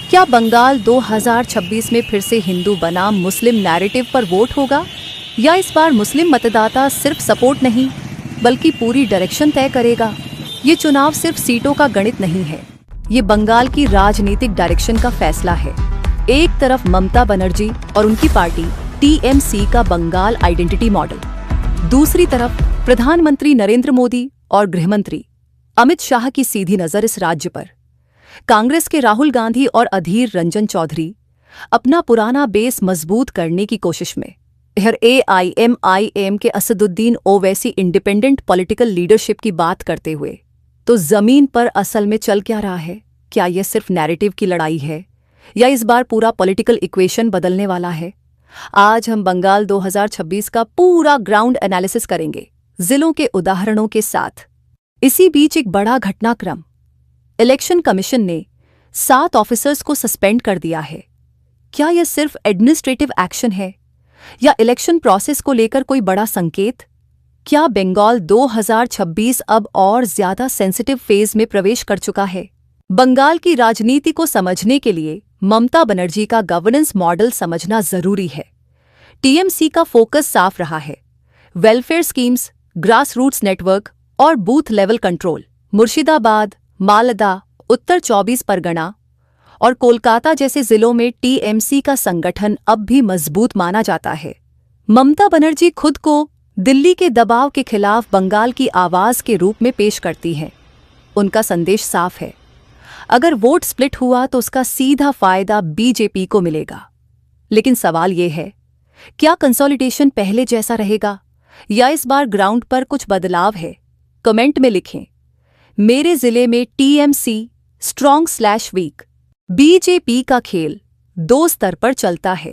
क्या बंगाल 2026 में फिर से हिंदू बनाम मुस्लिम नैरेटिव पर वोट होगा, या इस बार मुस्लिम मतदाता सिर्फ सपोर्ट नहीं बल्कि पूरी डायरेक्शन तय करेगा? ये चुनाव सिर्फ सीटों का गणित नहीं है, ये बंगाल की राजनीतिक डायरेक्शन का फैसला है। एक तरफ ममता बनर्जी और उनकी पार्टी टीएमसी का बंगाल आइडेंटिटी मॉडल, दूसरी तरफ प्रधानमंत्री नरेंद्र मोदी और गृहमंत्री अमित शाह की सीधी नजर इस राज्य पर। कांग्रेस के राहुल गांधी और अधीर रंजन चौधरी अपना पुराना बेस मजबूत करने की कोशिश में, इधर एआईएमआईएम के Asaduddin Owaisi independent political leadership की बात करते हुए। तो जमीन पर असल में चल क्या रहा है? क्या यह सिर्फ नैरेटिव की लड़ाई है, या इस बार पूरा पॉलिटिकल इक्वेशन बदलने वाला है? आज हम बंगाल 2026 का पूरा ग्राउंड एनालिसिस करेंगे, जिलों के उदाहरणों के साथ। इसी बीच एक बड़ा घटनाक्रम, इलेक्शन कमीशन ने 7 ऑफिसर्स को सस्पेंड कर दिया है। क्या यह सिर्फ एडमिनिस्ट्रेटिव एक्शन है, या इलेक्शन प्रोसेस को लेकर कोई बड़ा संकेत? क्या बंगाल 2026 अब और ज्यादा सेंसिटिव फेज में प्रवेश कर चुका है? बंगाल की राजनीति को समझने के लिए ममता बनर्जी का गवर्नेंस मॉडल समझना जरूरी है। टीएमसी का फोकस साफ रहा है, welfare schemes, grass roots network और booth level control. Murshidabad, Malda, Uttar 24 Pargana और कोलकाता जैसे जिलों में टीएमसी का संगठन अब भी मजबूत माना जाता है। ममता बनर्जी खुद को दिल्ली के दबाव के खिलाफ बंगाल की आवाज के रूप में पेश करती हैं। उनका संदेश साफ है, अगर वोट स्प्लिट हुआ तो उसका सीधा फायदा बीजेपी को मिलेगा। लेकिन सवाल ये है, क्या कंसोलिडेशन पहले जैसा रहेगा, या इस बार ग्राउंड पर कुछ बदलाव है? कमेंट में लिखें। मेरे जिले में टीएमसी स्ट्रॉन्ग/वीक। बीजेपी का खेल 2 स्तर पर चलता है।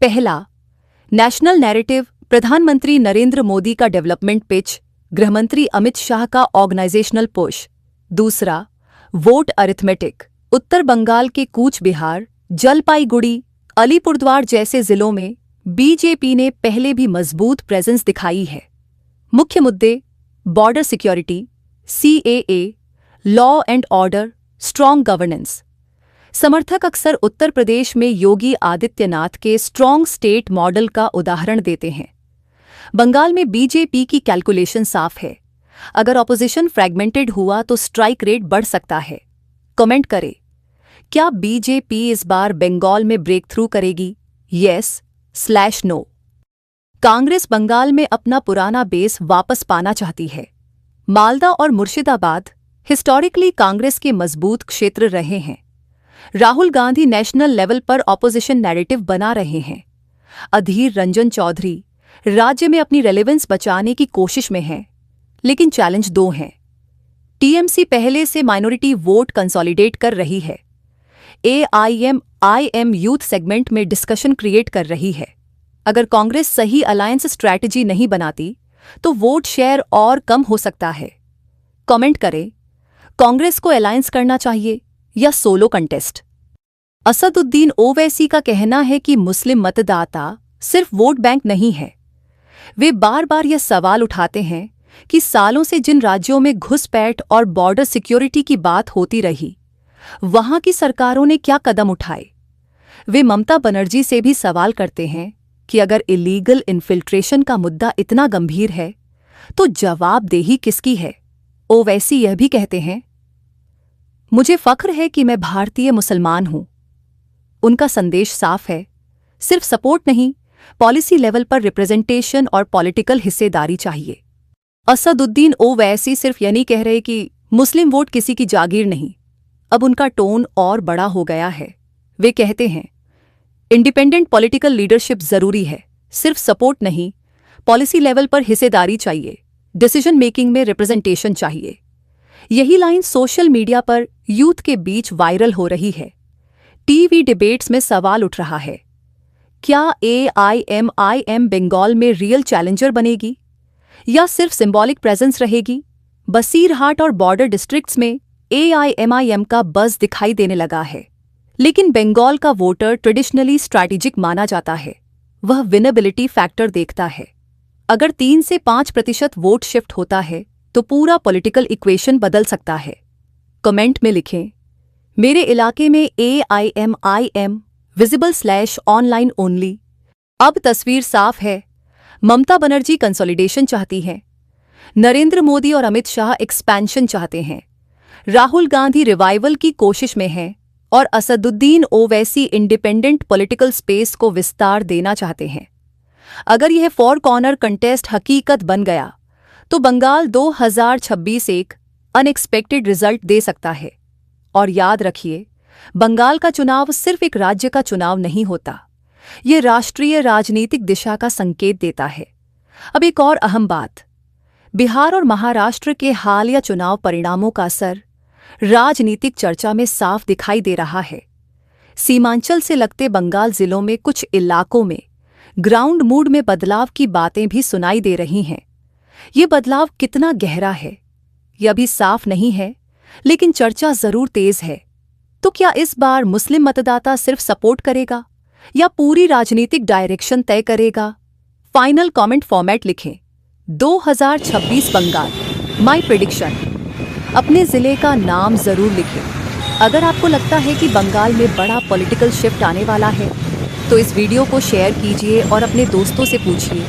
पहला, नेशनल नैरेटिव, प्रधानमंत्री नरेंद्र मोदी का डेवलपमेंट पिच, गृहमंत्री अमित शाह का ऑर्गेनाइजेशनल पुश। दूसरा, वोट अरिथमेटिक, उत्तर बंगाल के कूच बिहार, जलपाईगुड़ी, अलीपुरद्वार जैसे जिलों में बीजेपी ने पहले भी मजबूत प्रेजेंस दिखाई है। मुख्य मुद्दे, border security, CAA, law and order, strong governance. समर्थक अक्सर उत्तर प्रदेश में योगी आदित्यनाथ के स्ट्रॉन्ग स्टेट मॉडल का उदाहरण देते हैं। बंगाल में बीजेपी की कैलकुलेशन साफ है, अगर ऑपोजिशन फ्रैगमेंटेड हुआ तो स्ट्राइक रेट बढ़ सकता है। कमेंट करें, क्या बीजेपी इस बार बंगाल में ब्रेक थ्रू करेगी? yes/no। कांग्रेस बंगाल में अपना पुराना बेस वापस पाना चाहती है। मालदा और मुर्शिदाबाद हिस्टोरिकली कांग्रेस के मजबूत क्षेत्र रहे हैं। राहुल गांधी नेशनल लेवल पर ऑपोजिशन नैरेटिव बना रहे हैं। अधीर रंजन चौधरी राज्य में अपनी रेलेवेंस बचाने की कोशिश में हैं, लेकिन चैलेंज 2 हैं। टीएमसी पहले से माइनॉरिटी वोट कंसोलिडेट कर रही है। एआईएमआईएम यूथ सेगमेंट में डिस्कशन क्रिएट कर रही है। अगर कांग्रेस सही अलायंस स्ट्रैटेजी नहीं बनाती तो वोट शेयर और कम हो सकता है। कमेंट करें, कांग्रेस को अलायंस करना चाहिए या सोलो कंटेस्ट? असदुद्दीन ओवैसी का कहना है कि मुस्लिम मतदाता सिर्फ वोट बैंक नहीं है। वे बार बार यह सवाल उठाते हैं कि सालों से जिन राज्यों में घुसपैठ और बॉर्डर सिक्योरिटी की बात होती रही, वहां की सरकारों ने क्या कदम उठाए। वे ममता बनर्जी से भी सवाल करते हैं कि अगर इलीगल इन्फिल्ट्रेशन का मुद्दा इतना गंभीर है तो जवाबदेही किसकी है? ओवैसी यह भी कहते हैं, मुझे फख्र है कि मैं भारतीय मुसलमान हूं। उनका संदेश साफ है, सिर्फ सपोर्ट नहीं, पॉलिसी लेवल पर रिप्रेजेंटेशन और पॉलिटिकल हिस्सेदारी चाहिए। असदुद्दीन ओवैसी सिर्फ यह नहीं कह रहे कि मुस्लिम वोट किसी की जागीर नहीं, अब उनका टोन और बड़ा हो गया है। वे कहते हैं, इंडिपेंडेंट पॉलिटिकल लीडरशिप जरूरी है, सिर्फ सपोर्ट नहीं, पॉलिसी लेवल पर हिस्सेदारी चाहिए, डिसीजन मेकिंग में रिप्रेजेंटेशन चाहिए। यही लाइन सोशल मीडिया पर यूथ के बीच वायरल हो रही है। टीवी डिबेट्स में सवाल उठ रहा है, क्या एआईएमआईएम बंगाल में रियल चैलेंजर बनेगी या सिर्फ सिंबॉलिक प्रेजेंस रहेगी? बसीरहाट और बॉर्डर डिस्ट्रिक्ट्स में एआईएमआईएम का बज़ दिखाई देने लगा है, लेकिन बंगाल का वोटर ट्रेडिशनली स्ट्रैटेजिक माना जाता है। वह विनेबिलिटी फैक्टर देखता है। अगर 3 से 5% वोट शिफ्ट होता है तो पूरा पॉलिटिकल इक्वेशन बदल सकता है। कमेंट में लिखें, मेरे इलाके में AIMIM विजिबल/ऑनलाइन ओनली। अब तस्वीर साफ है। ममता बनर्जी कंसोलिडेशन चाहती हैं, नरेंद्र मोदी और अमित शाह एक्सपेंशन चाहते हैं, राहुल गांधी रिवाइवल की कोशिश में हैं और Asaduddin Owaisi independent political space को विस्तार देना चाहते हैं। अगर यह फोर कॉर्नर कंटेस्ट हकीकत बन गया तो बंगाल 2026 एक अनएक्सपेक्टेड रिजल्ट दे सकता है। और याद रखिए, बंगाल का चुनाव सिर्फ एक राज्य का चुनाव नहीं होता, यह राष्ट्रीय राजनीतिक दिशा का संकेत देता है। अब एक और अहम बात, बिहार और महाराष्ट्र के हालिया चुनाव परिणामों का असर राजनीतिक चर्चा में साफ दिखाई दे रहा है। सीमांचल से लगते बंगाल जिलों में कुछ इलाकों में ग्राउंड मूड में बदलाव की बातें भी सुनाई दे रही हैं। ये बदलाव कितना गहरा है, यह अभी साफ नहीं है, लेकिन चर्चा जरूर तेज है। तो क्या इस बार मुस्लिम मतदाता सिर्फ सपोर्ट करेगा या पूरी राजनीतिक डायरेक्शन तय करेगा? फाइनल कमेंट फॉर्मेट लिखें। 2026 बंगाल माय प्रेडिक्शन। अपने जिले का नाम जरूर लिखें। अगर आपको लगता है कि बंगाल में बड़ा पॉलिटिकल शिफ्ट आने वाला है तो इस वीडियो को शेयर कीजिए और अपने दोस्तों से पूछिए,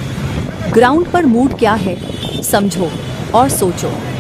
ग्राउंड पर मूड क्या है, समझो और सोचो।